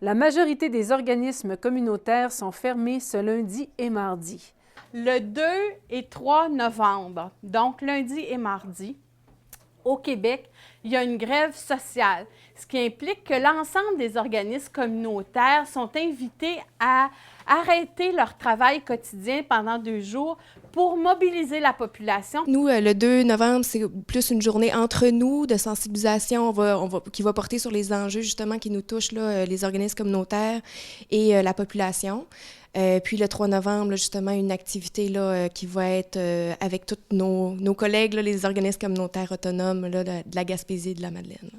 La majorité des organismes communautaires sont fermés ce lundi et mardi. Le 2 et 3 novembre, donc lundi et mardi, au Québec, il y a une grève sociale, ce qui implique que l'ensemble des organismes communautaires sont invités à arrêter leur travail quotidien pendant 2 jours pour mobiliser la population. Nous, le 2 novembre, c'est plus une journée entre nous de sensibilisation qui va porter sur les enjeux justement qui nous touchent, là, les organismes communautaires et la population. Puis le 3 novembre, là, justement, une activité là, qui va être avec tous nos collègues, là, les organismes communautaires autonomes là, de la Gaspésie et de la Madeleine.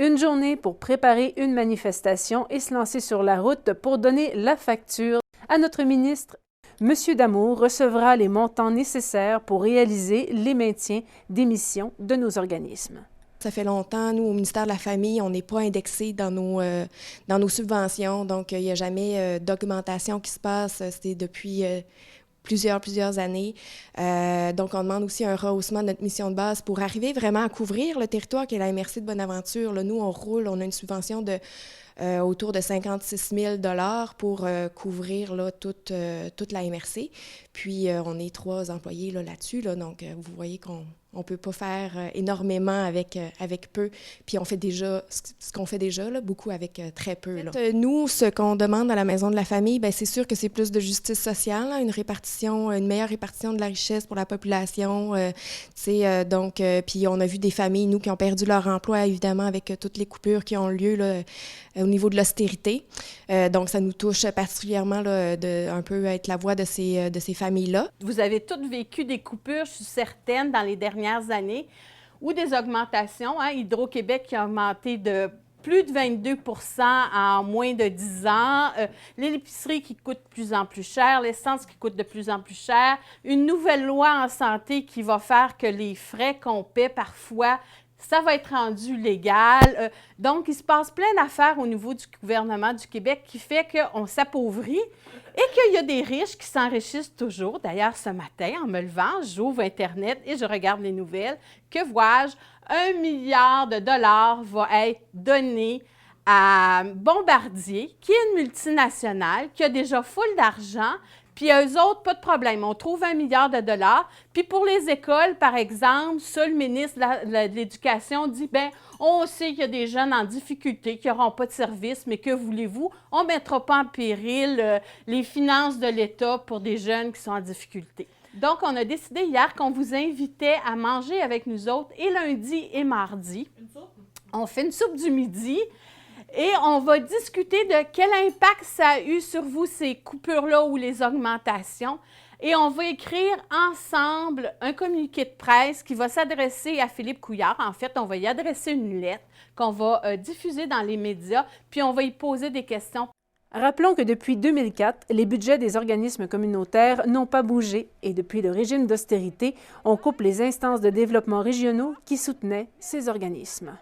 Une journée pour préparer une manifestation et se lancer sur la route pour donner la facture à notre ministre. Monsieur Damour recevra les montants nécessaires pour réaliser les maintiens des missions de nos organismes. Ça fait longtemps, nous, au ministère de la Famille, on n'est pas indexé dans nos subventions, donc il n'y a jamais d'augmentation qui se passe. C'était depuis plusieurs années. Donc, on demande aussi un rehaussement de notre mission de base pour arriver vraiment à couvrir le territoire qui est la MRC de Bonaventure. Là, nous, on roule, on a une subvention de autour de 56 000 $ pour couvrir là, toute la MRC. Puis, on est 3 employés là-dessus, là, donc vous voyez qu'on ne peut pas faire énormément avec peu. Puis, on fait déjà ce qu'on fait déjà, là, beaucoup avec très peu. Là. Nous, ce qu'on demande à la Maison de la Famille, bien, c'est sûr que c'est plus de justice sociale, hein, une meilleure répartition de la richesse pour la population. Donc, puis on a vu des familles, nous, qui ont perdu leur emploi, évidemment, avec toutes les coupures qui ont lieu là, au niveau de l'austérité. Donc, ça nous touche particulièrement là, de un peu être la voix de ces familles-là. Vous avez toutes vécu des coupures, je suis certaine, dans les dernières années, ou des augmentations. Hein? Hydro-Québec qui a augmenté de plus de 22 % en moins de 10 ans, l'épicerie qui coûte de plus en plus cher, l'essence qui coûte de plus en plus cher, une nouvelle loi en santé qui va faire que les frais qu'on paie parfois, ça va être rendu légal. Donc, il se passe plein d'affaires au niveau du gouvernement du Québec qui fait qu'on s'appauvrit et qu'il y a des riches qui s'enrichissent toujours. D'ailleurs, ce matin, en me levant, j'ouvre Internet et je regarde les nouvelles. Que vois-je? 1 milliard de dollars va être donné à Bombardier, qui est une multinationale, qui a déjà full d'argent. Puis eux autres, pas de problème, on trouve 1 milliard de dollars. Puis pour les écoles, par exemple, ça, le ministre de l'Éducation dit, bien, on sait qu'il y a des jeunes en difficulté, qui n'auront pas de service, mais que voulez-vous? On ne mettra pas en péril les finances de l'État pour des jeunes qui sont en difficulté. Donc, on a décidé hier qu'on vous invitait à manger avec nous autres et lundi et mardi. On fait une soupe du midi. Et on va discuter de quel impact ça a eu sur vous, ces coupures-là ou les augmentations. Et on va écrire ensemble un communiqué de presse qui va s'adresser à Philippe Couillard. En fait, on va y adresser une lettre qu'on va diffuser dans les médias, puis on va y poser des questions. Rappelons que depuis 2004, les budgets des organismes communautaires n'ont pas bougé et depuis le régime d'austérité, on coupe les instances de développement régionaux qui soutenaient ces organismes.